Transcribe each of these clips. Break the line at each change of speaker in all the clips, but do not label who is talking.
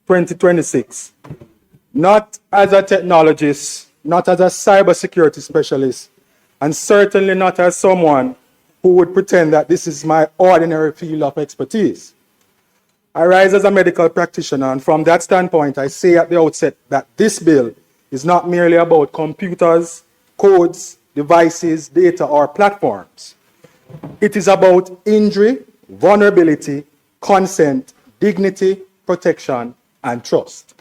2026, not as a technologist, not as a cybersecurity specialist, and certainly not as someone who would pretend that this is my ordinary field of expertise. I rise as a medical practitioner, and from that standpoint, I say at the outset that this bill is not merely about computers, codes, devices, data, or platforms. It is about injury, vulnerability, consent, dignity, protection, and trust.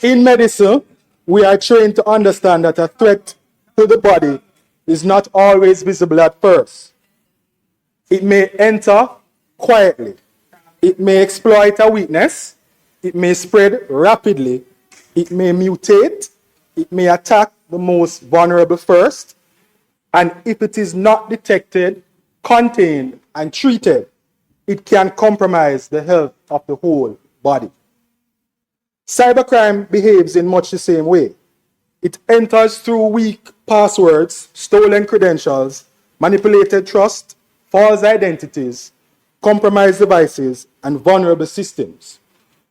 In medicine, we are trained to understand that a threat to the body is not always visible at first. It may enter quietly. It may exploit a weakness. It may spread rapidly. It may mutate. It may attack the most vulnerable first. And if it is not detected, contained, and treated, it can compromise the health of the whole body. Cybercrime behaves in much the same way. It enters through weak passwords, stolen credentials, manipulated trust, false identities, compromised devices, and vulnerable systems.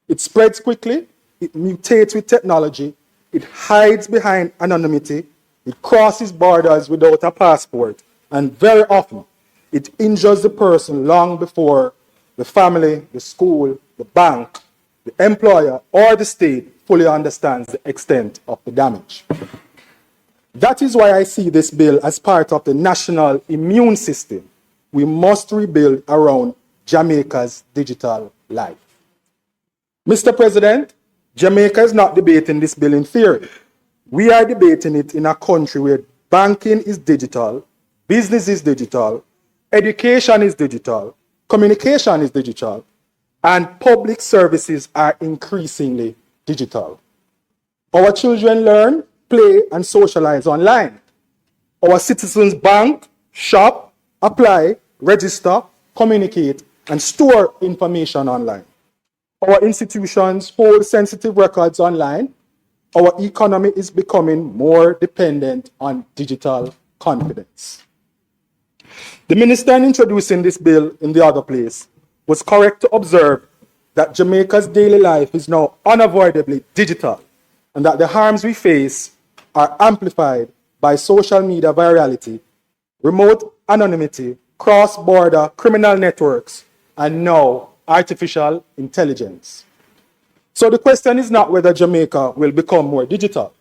It spreads quickly, it mutates with technology, it hides behind anonymity, it crosses borders without a passport, and very often it injures the person long before the family, the school, the bank, the employer, or the state fully understands the extent of the damage. That is why I see this bill as part of the national immune system we must rebuild around Jamaica's digital life. Mr. President, Jamaica is not debating this bill in theory. We are debating it in a country where banking is digital, business is digital, education is digital, communication is digital, and public services are increasingly digital. Our children learn, play, and socialize online. Our citizens bank, shop, apply, register, communicate, and store information online. Our institutions hold sensitive records online. Our economy is becoming more dependent on digital confidence. The minister in introducing this bill in the other place was correct to observe that Jamaica's daily life is now unavoidably digital and that the harms we face are amplified by social media virality, remote anonymity, cross-border criminal networks, and now artificial intelligence. So the question is not whether Jamaica will become more digital.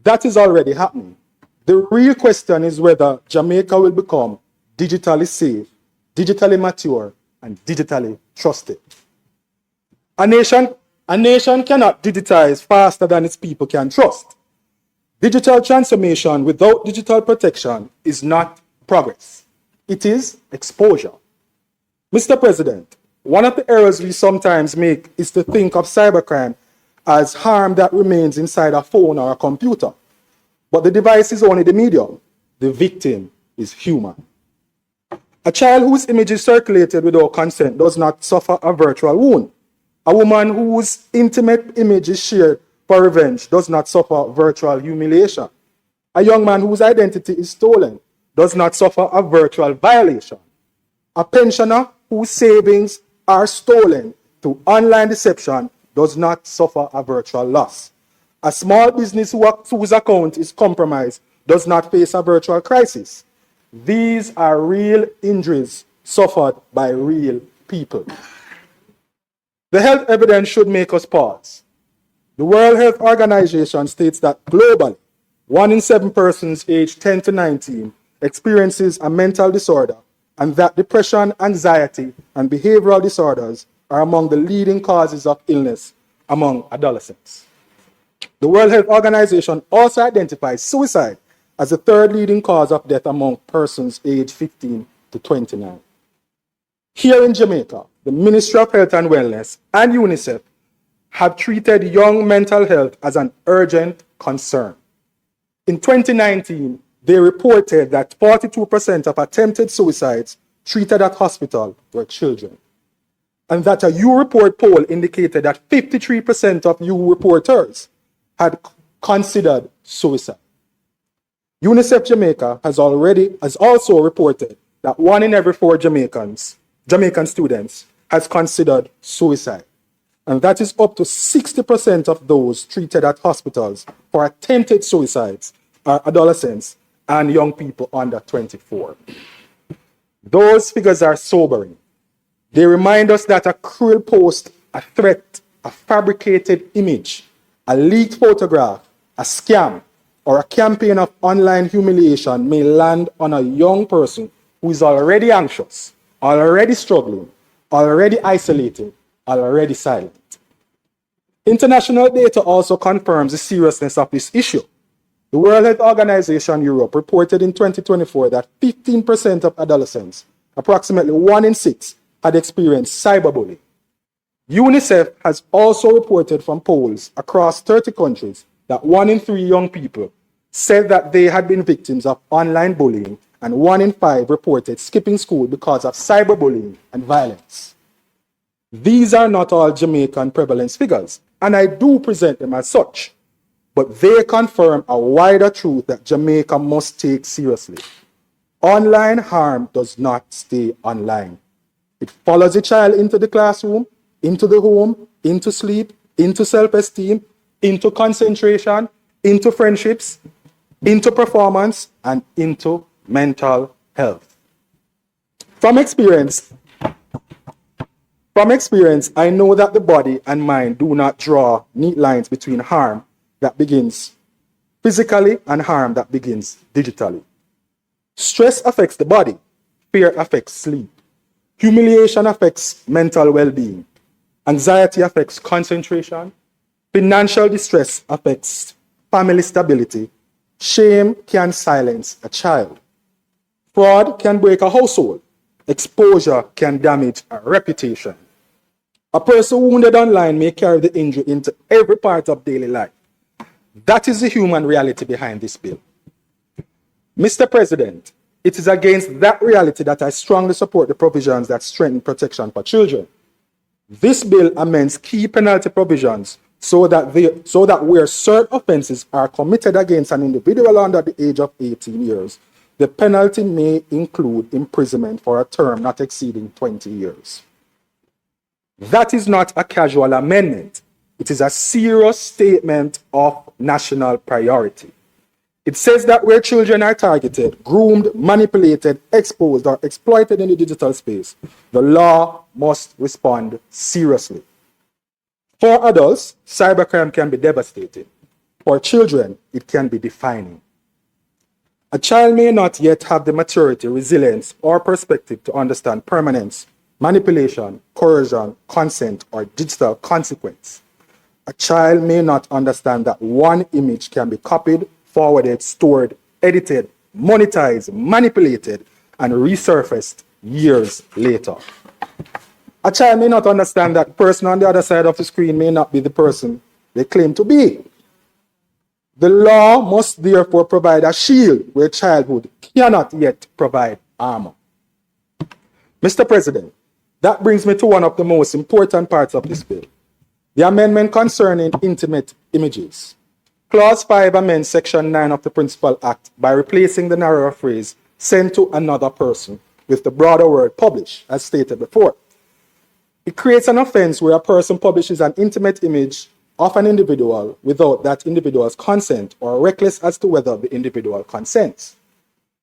That is already happening. The real question is whether Jamaica will become digitally safe, digitally mature, and digitally trusted. A nation cannot digitize faster than its people can trust. Digital transformation without digital protection is not progress. It is exposure. Mr. President, one of the errors we sometimes make is to think of cybercrime as harm that remains inside a phone or a computer. But the device is only the medium. The victim is human. A child whose image is circulated without consent does not suffer a virtual wound. A woman whose intimate image is shared for revenge does not suffer virtual humiliation. A young man whose identity is stolen does not suffer a virtual violation. A pensioner whose savings are stolen through online deception does not suffer a virtual loss. A small business whose account is compromised does not face a virtual crisis. These are real injuries suffered by real people. The health evidence should make us pause. The World Health Organization states that globally, 1 in 7 persons aged 10 to 19 experiences a mental disorder, and that depression, anxiety, and behavioral disorders are among the leading causes of illness among adolescents. The World Health Organization also identifies suicide as the third leading cause of death among persons aged 15 to 29. Here in Jamaica, the Ministry of Health and Wellness and UNICEF have treated young mental health as an urgent concern. In 2019, they reported that 42% of attempted suicides treated at hospital were children, and that a U-Report poll indicated that 53% of U reporters had considered suicide. UNICEF Jamaica has also reported that 1 in every 4 Jamaican students has considered suicide. And that is up to 60% of those treated at hospitals for attempted suicides are adolescents and young people under 24. Those figures are sobering. They remind us that a cruel post, a threat, a fabricated image, a leaked photograph, a scam, or a campaign of online humiliation may land on a young person who is already anxious, already struggling, already isolated, already silent. International data also confirms the seriousness of this issue. The World Health Organization Europe reported in 2024 that 15% of adolescents, approximately 1 in 6, had experienced cyberbullying. UNICEF has also reported from polls across 30 countries that 1 in 3 young people said that they had been victims of online bullying, and 1 in 5 reported skipping school because of cyberbullying and violence. These are not all Jamaican prevalence figures, and I do present them as such, but they confirm a wider truth that Jamaica must take seriously. Online harm does not stay online. It follows a child into the classroom, into the home, into sleep, into self-esteem, into concentration, into friendships, into performance, and into mental health. From experience, I know that the body and mind do not draw neat lines between harm that begins physically and harm that begins digitally. Stress affects the body, fear affects sleep, humiliation affects mental well-being, anxiety affects concentration, financial distress affects family stability, shame can silence a child, fraud can break a household, exposure can damage a reputation. A person wounded online may carry the injury into every part of daily life. That is the human reality behind this bill. Mr. President, it is against that reality that I strongly support the provisions that strengthen protection for children. This bill amends key penalty provisions so that where certain offenses are committed against an individual under the age of 18 years, the penalty may include imprisonment for a term not exceeding 20 years. That is not a casual amendment. It is a serious statement of national priority. It says that where children are targeted, groomed, manipulated, exposed, or exploited in the digital space, the law must respond seriously. For adults, cybercrime can be devastating. For children, it can be defining. A child may not yet have the maturity, resilience, or perspective to understand permanence, manipulation, coercion, consent, or digital consequence. A child may not understand that one image can be copied, forwarded, stored, edited, monetized, manipulated, and resurfaced years later. A child may not understand that the person on the other side of the screen may not be the person they claim to be. The law must therefore provide a shield where childhood cannot yet provide armor. Mr. President, that brings me to one of the most important parts of this bill, the amendment concerning intimate images. Clause 5 amends Section 9 of the Principal Act by replacing the narrower phrase, sent to another person, with the broader word publish, as stated before. It creates an offense where a person publishes an intimate image of an individual without that individual's consent or reckless as to whether the individual consents.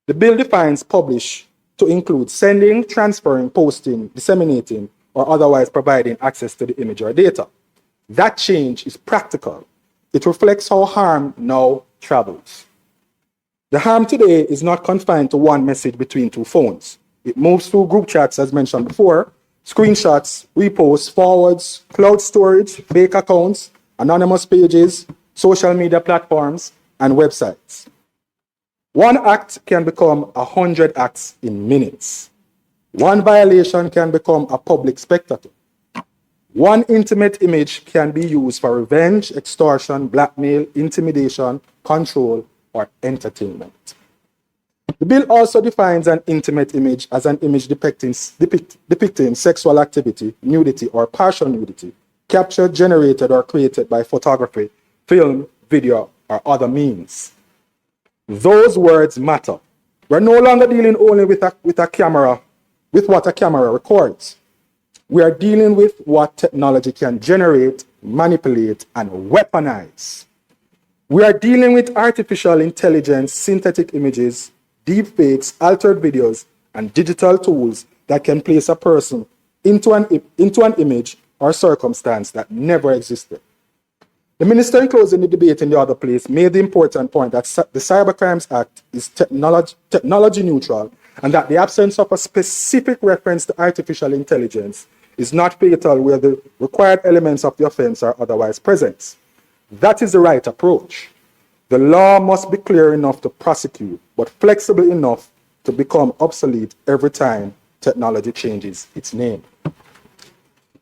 The bill defines publish to include sending, transferring, posting, disseminating, or otherwise providing access to the image or data. That change is practical. It reflects how harm now travels. The harm today is not confined to one message between two phones. It moves through group chats, as mentioned before, screenshots, reposts, forwards, cloud storage, fake accounts, anonymous pages, social media platforms, and websites. One act can become 100 acts in minutes. One violation can become a public spectacle. One intimate image can be used for revenge, extortion, blackmail, intimidation, control, or entertainment. The bill also defines an intimate image as an image depicting sexual activity, nudity, or partial nudity, captured, generated, or created by photography, film, video, or other means. Those words matter. We're no longer dealing only with a camera, with what a camera records. We are dealing with what technology can generate, manipulate, and weaponize. We are dealing with artificial intelligence, synthetic images, deepfakes, altered videos, and digital tools that can place a person into an image or circumstance that never existed. The minister, in closing the debate in the other place, made the important point that the Cybercrimes Act is technology neutral, and that the absence of a specific reference to artificial intelligence is not fatal where the required elements of the offense are otherwise present. That is the right approach. The law must be clear enough to prosecute, but flexible enough to become obsolete every time technology changes its name.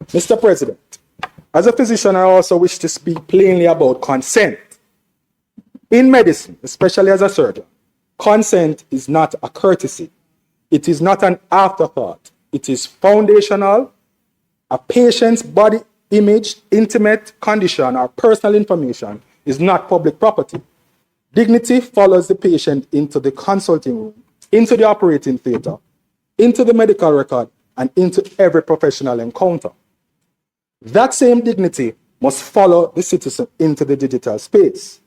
Mr. President, as a physician, I also wish to speak plainly about consent. In medicine, especially as a surgeon, consent is not a courtesy. It is not an afterthought. It is foundational. A patient's body image, intimate condition, or personal information is not public property. Dignity follows the patient into the consulting room, into the operating theater, into the medical record, and into every professional encounter. That same dignity must follow the citizen into the digital space.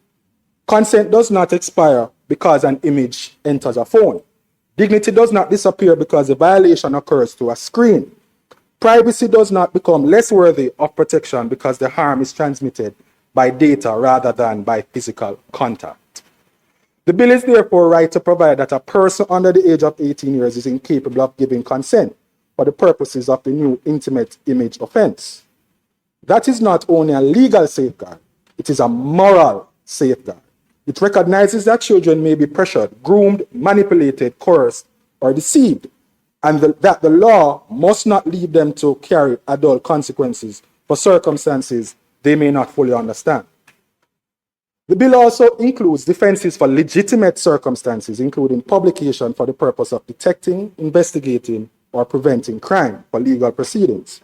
Consent does not expire because an image enters a phone. Dignity does not disappear because a violation occurs through a screen. Privacy does not become less worthy of protection because the harm is transmitted by data rather than by physical contact. The bill is therefore right to provide that a person under the age of 18 years is incapable of giving consent for the purposes of the new intimate image offense. That is not only a legal safeguard, it is a moral safeguard. It recognizes that children may be pressured, groomed, manipulated, coerced, or deceived, and that the law must not lead them to carry adult consequences for circumstances they may not fully understand. The bill also includes defenses for legitimate circumstances, including publication for the purpose of detecting, investigating, or preventing crime for legal proceedings,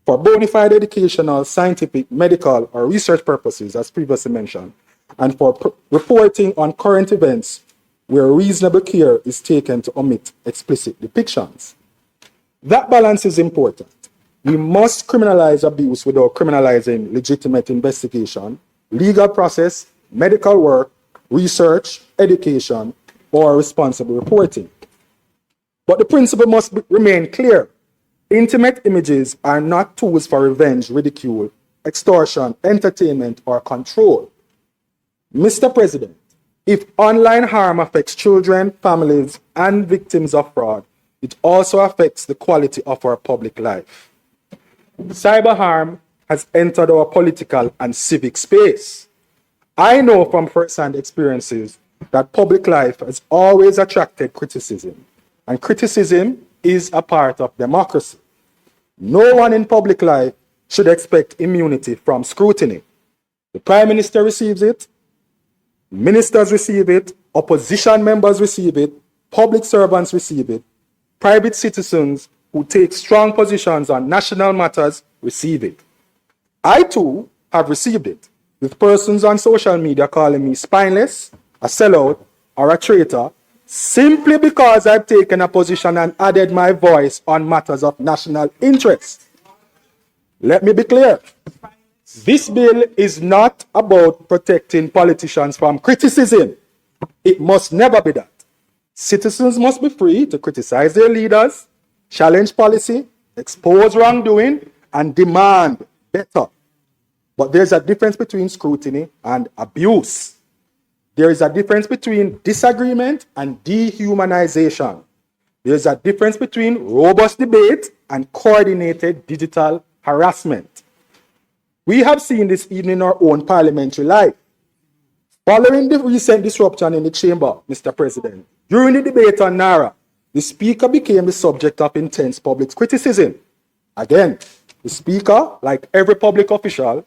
for bona fide educational, scientific, medical, or research purposes, as previously mentioned, and for reporting on current events where reasonable care is taken to omit explicit depictions. That balance is important. We must criminalize abuse without criminalizing legitimate investigation, legal process, medical work, research, education, or responsible reporting. But the principle must remain clear. Intimate images are not tools for revenge, ridicule, extortion, entertainment, or control. Mr. President, if online harm affects children, families, and victims of fraud, it also affects the quality of our public life. Cyber harm has entered our political and civic space. I know from first-hand experiences that public life has always attracted criticism, and criticism is a part of democracy. No one in public life should expect immunity from scrutiny. The Prime Minister receives it, ministers receive it, opposition members receive it, public servants receive it, private citizens who take strong positions on national matters receive it. I too have received it, with persons on social media calling me spineless, a sellout, or a traitor, simply because I've taken a position and added my voice on matters of national interest. Let me be clear. This bill is not about protecting politicians from criticism. It must never be that. Citizens must be free to criticize their leaders, challenge policy, expose wrongdoing, and demand better. But there's a difference between scrutiny and abuse. There is a difference between disagreement and dehumanization. There is a difference between robust debate and coordinated digital harassment. We have seen this even in our own parliamentary life. Following the recent disruption in the chamber, Mr. President, during the debate on Nara, the Speaker became the subject of intense public criticism. Again, the Speaker, like every public official,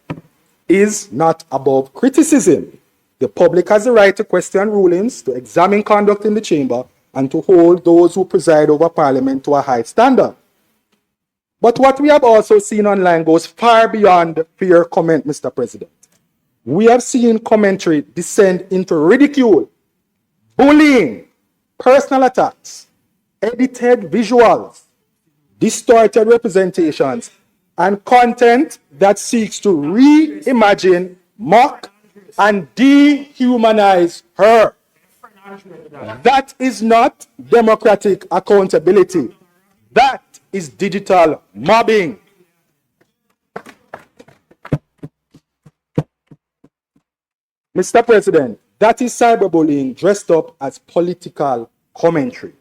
is not above criticism. The public has the right to question rulings, to examine conduct in the chamber, and to hold those who preside over Parliament to a high standard. But what we have also seen online goes far beyond fair comment, Mr. President. We have seen commentary descend into ridicule, bullying, personal attacks, edited visuals, distorted representations, and content that seeks to reimagine, mock, and dehumanize her. That is not democratic accountability. That is digital mobbing. Mr. President, that is cyberbullying dressed up as political commentary.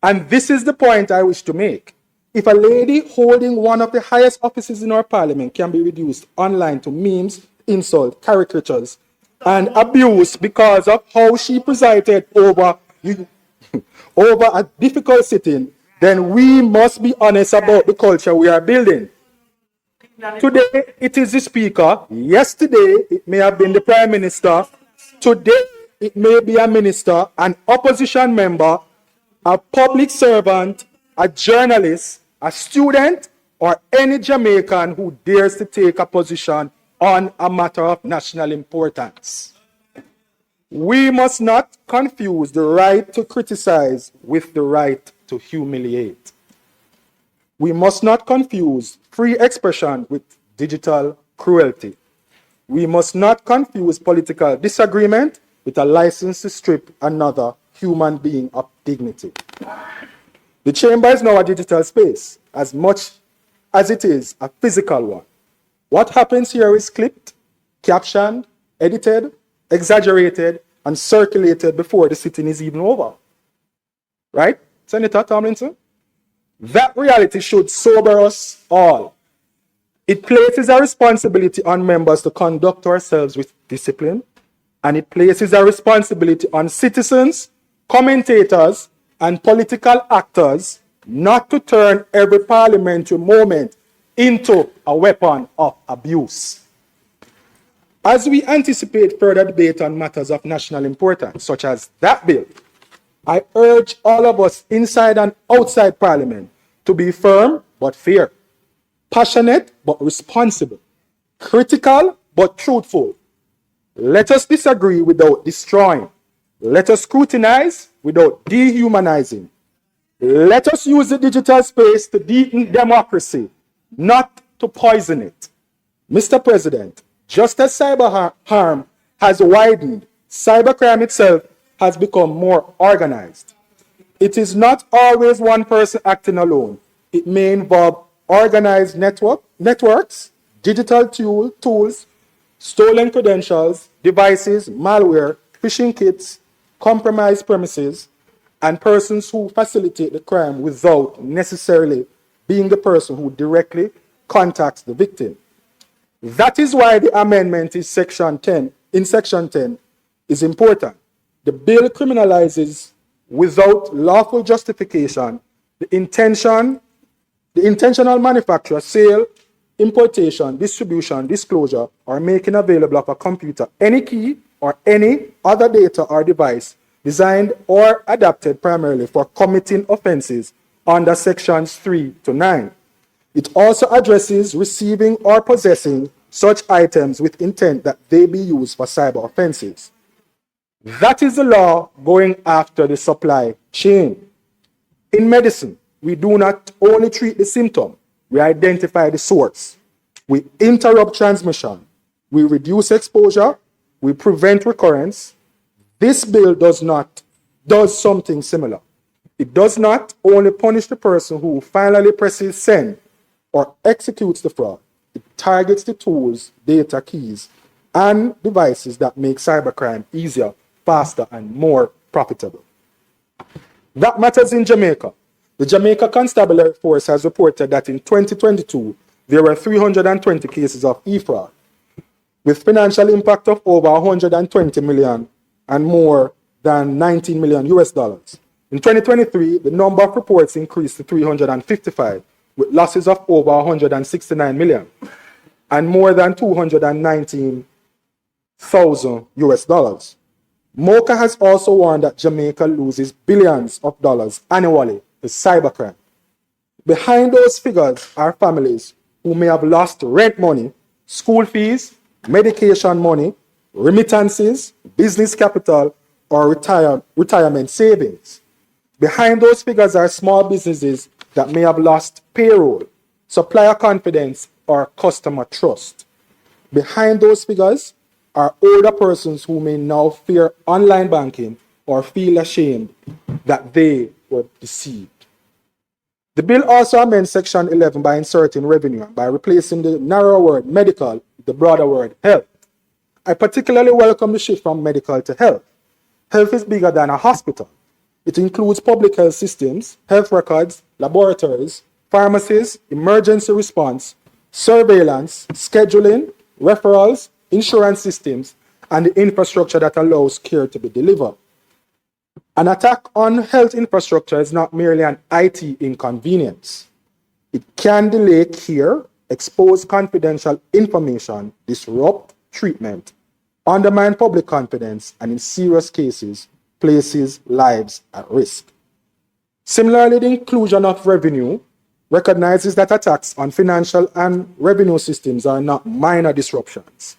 And this is the point I wish to make. If a lady holding one of the highest offices in our parliament can be reduced online to memes, insults, caricatures, and abuse because of how she presided over a difficult sitting, then we must be honest about the culture we are building. Today, it is the speaker. Yesterday, it may have been the prime minister. Today, it may be a minister, an opposition member, a public servant, a journalist, a student, or any Jamaican who dares to take a position on a matter of national importance. We must not confuse the right to criticize with the right to humiliate. We must not confuse free expression with digital cruelty. We must not confuse political disagreement with a license to strip another human being of dignity. The chamber is now a digital space, as much as it is a physical one. What happens here is clipped, captioned, edited, exaggerated, and circulated before the sitting is even over. Right, Senator Tomlinson? That reality should sober us all. It places a responsibility on members to conduct ourselves with discipline, and it places a responsibility on citizens, commentators, and political actors not to turn every parliamentary moment into a weapon of abuse. As we anticipate further debate on matters of national importance, such as that bill, I urge all of us inside and outside Parliament to be firm but fair, passionate but responsible, critical but truthful. Let us disagree without destroying. Let us scrutinize without dehumanizing. Let us use the digital space to deepen democracy, not to poison it. Mr. President, just as cyber harm has widened, cybercrime itself has become more organized. It is not always one person acting alone. It may involve organized networks, digital tools, stolen credentials, devices, malware, phishing kits, compromised premises, and persons who facilitate the crime without necessarily being the person who directly contacts the victim. That is why the amendment in Section 10 is important. The bill criminalizes without lawful justification the intentional manufacture, sale, importation, distribution, disclosure, or making available of a computer any key or any other data or device designed or adapted primarily for committing offenses under Sections 3 to 9. It also addresses receiving or possessing such items with intent that they be used for cyber offenses. That is the law going after the supply chain. In medicine, we do not only treat the symptom, we identify the source. We interrupt transmission. We reduce exposure. We prevent recurrence. This bill does something similar. It does not only punish the person who finally presses send or executes the fraud. It targets the tools, data, keys, and devices that make cybercrime easier, faster, and more profitable. That matters in Jamaica. The Jamaica Constabulary Force has reported that in 2022, there were 320 cases of e-fraud, with financial impact of over 120 million and more than 19 million US dollars. In 2023, the number of reports increased to 355, with losses of over 169 million and more than 219,000 US dollars. MOCA has also warned that Jamaica loses billions of dollars annually to cybercrime. Behind those figures are families who may have lost rent money, school fees, medication money, remittances, business capital, or retirement savings. Behind those figures are small businesses that may have lost payroll, supplier confidence, or customer trust. Behind those figures are older persons who may now fear online banking or feel ashamed that they were deceived. The bill also amends Section 11 by inserting revenue and by replacing the narrow word medical with the broader word health. I particularly welcome the shift from medical to health. Health is bigger than a hospital. It includes public health systems, health records, laboratories, pharmacies, emergency response, surveillance, scheduling, referrals, insurance systems, and the infrastructure that allows care to be delivered. An attack on health infrastructure is not merely an IT inconvenience. It can delay care, expose confidential information, disrupt treatment, undermine public confidence, and in serious cases, places lives at risk. Similarly, the inclusion of revenue recognizes that attacks on financial and revenue systems are not minor disruptions.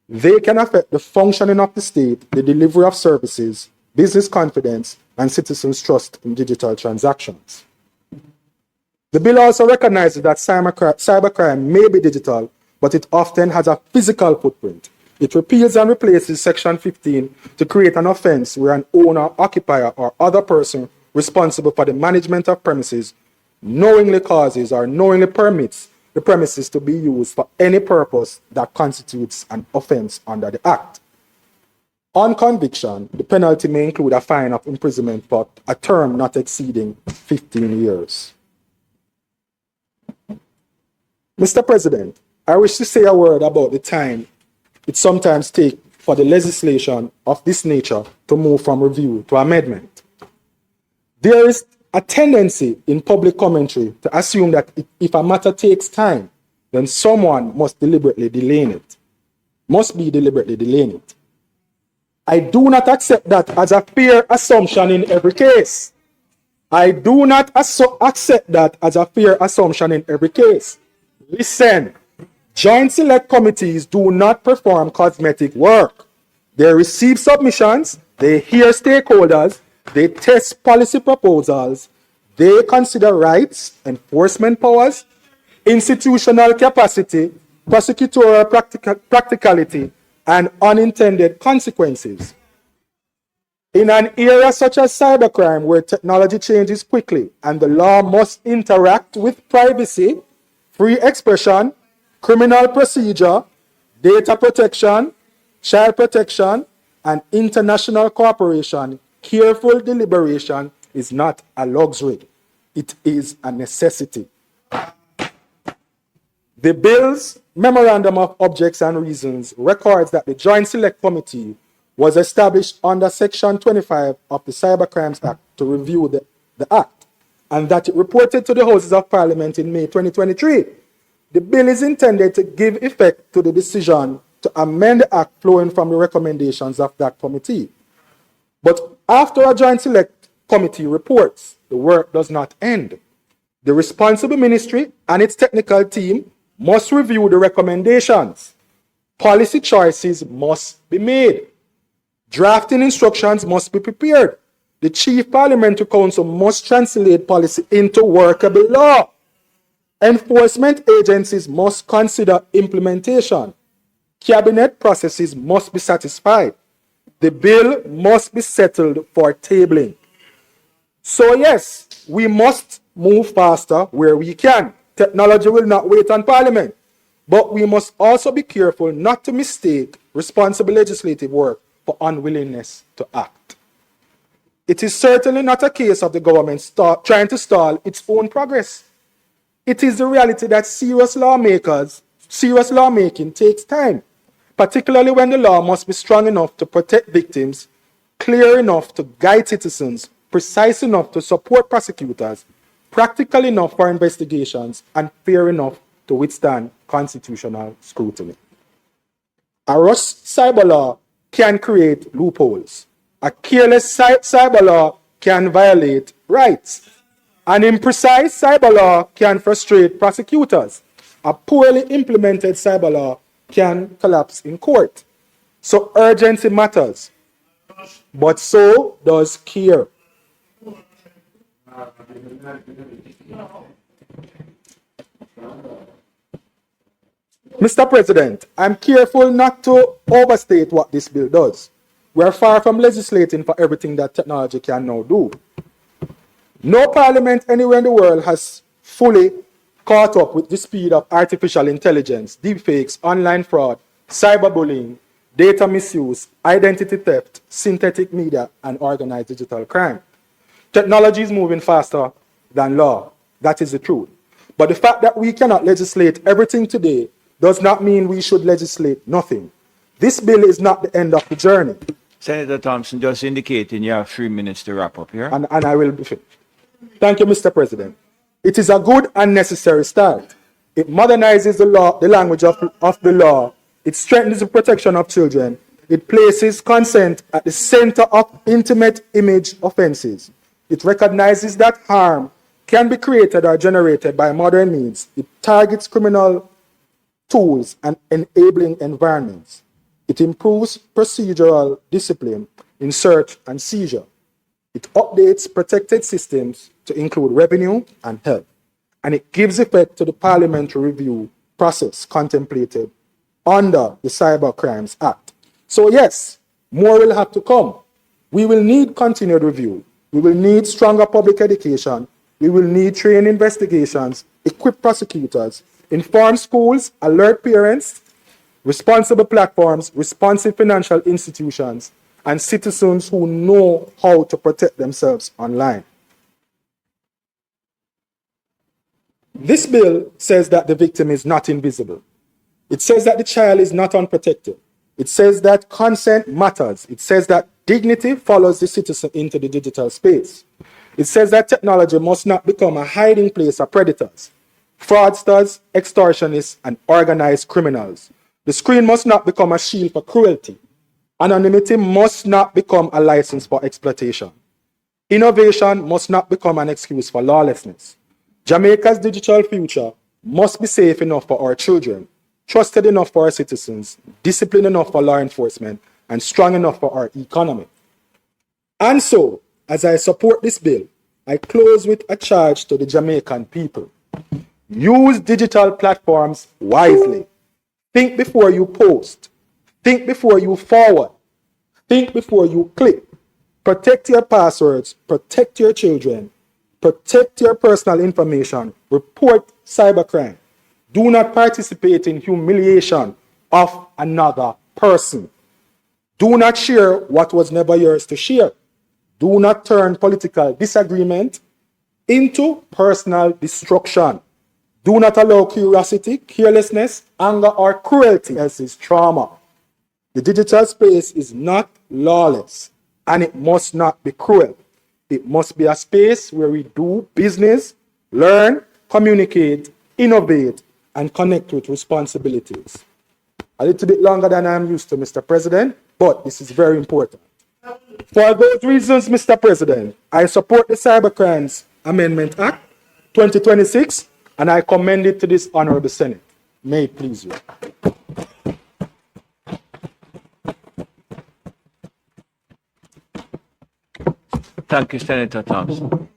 They can affect the functioning of the state, the delivery of services, business confidence, and citizens' trust in digital transactions. The bill also recognizes that cybercrime may be digital, but it often has a physical footprint. It repeals and replaces Section 15 to create an offense where an owner, occupier, or other person responsible for the management of premises knowingly causes or knowingly permits the premises to be used for any purpose that constitutes an offense under the Act. On conviction, the penalty may include a fine of imprisonment for a term not exceeding 15 years. Mr. President, I wish to say a word about the time it sometimes takes for the legislation of this nature to move from review to amendment. There is a tendency in public commentary to assume that if a matter takes time, then someone must be deliberately delaying it. I do not accept that as a fair assumption in every case. Listen, Joint Select Committees do not perform cosmetic work. They receive submissions, they hear stakeholders, they test policy proposals, they consider rights, enforcement powers, institutional capacity, prosecutorial practicality, and unintended consequences. In an era such as cybercrime, where technology changes quickly and the law must interact with privacy, free expression, criminal procedure, data protection, child protection, and international cooperation, careful deliberation is not a luxury. It is a necessity. The bill's Memorandum of Objects and Reasons records that the Joint Select Committee was established under Section 25 of the Cybercrimes Act to review the Act, and that it reported to the Houses of Parliament in May 2023. The bill is intended to give effect to the decision to amend the Act flowing from the recommendations of that committee. But after a Joint Select Committee reports, the work does not end. The responsible ministry and its technical team must review the recommendations. Policy choices must be made. Drafting instructions must be prepared. The Chief Parliamentary Council must translate policy into workable law. Enforcement agencies must consider implementation. Cabinet processes must be satisfied. The bill must be settled for tabling. So yes, we must move faster where we can. Technology will not wait on Parliament. But we must also be careful not to mistake responsible legislative work for unwillingness to act. It is certainly not a case of the government trying to stall its own progress. It is the reality that serious lawmaking takes time, particularly when the law must be strong enough to protect victims, clear enough to guide citizens, precise enough to support prosecutors, practical enough for investigations, and fair enough to withstand constitutional scrutiny. A rush cyber law can create loopholes. A careless cyber law can violate rights. An imprecise cyber law can frustrate prosecutors. A poorly implemented cyber law can collapse in court. So urgency matters. but so does care. Mr. President, I'm careful not to overstate what this bill does. We're far from legislating for everything that technology can now do. No parliament anywhere in the world has fully caught up with the speed of artificial intelligence, deepfakes, online fraud, cyberbullying, data misuse, identity theft, synthetic media, and organized digital crime. Technology is moving faster than law. That is the truth. But the fact that we cannot legislate everything today does not mean we should legislate nothing. This bill is not the end of the journey.
Senator Thompson, just indicating you have 3 minutes to wrap up here.
And I will be finished. Thank you, Mr. President. It is a good and necessary start. It modernizes the law, the language of the law. It strengthens the protection of children. It places consent at the center of intimate image offenses. It recognizes that harm can be created or generated by modern means. It targets criminal tools and enabling environments. It improves procedural discipline in search and seizure. It updates protected systems to include revenue and health. And it gives effect to the parliamentary review process contemplated under the Cybercrimes Act. So yes, more will have to come. We will need continued review. We will need stronger public education. We will need trained investigations, equip prosecutors, inform schools, alert parents, responsible platforms, responsive financial institutions, and citizens who know how to protect themselves online. This bill says that the victim is not invisible. It says that the child is not unprotected. It says that consent matters. It says that dignity follows the citizen into the digital space. It says that technology must not become a hiding place for predators, fraudsters, extortionists, and organized criminals. The screen must not become a shield for cruelty. Anonymity must not become a license for exploitation. Innovation must not become an excuse for lawlessness. Jamaica's digital future must be safe enough for our children, trusted enough for our citizens, disciplined enough for law enforcement, and strong enough for our economy. And so, as I support this bill, I close with a charge to the Jamaican people. Use digital platforms wisely. Think before you post. Think before you forward. Think before you click. Protect your passwords. Protect your children. Protect your personal information. Report cybercrime. Do not participate in humiliation of another person. Do not share what was never yours to share. Do not turn political disagreement into personal destruction. Do not allow curiosity, carelessness, anger, or cruelty as is trauma. The digital space is not lawless, and it must not be cruel. It must be a space where we do business, learn, communicate, innovate, and connect with responsibilities. A little bit longer than I'm used to, Mr. President, but this is very important. For those reasons, Mr. President, I support the Cybercrimes Amendment Act 2026, and I commend it to this Honorable Senate. May it please you.
Thank you, Senator Thompson.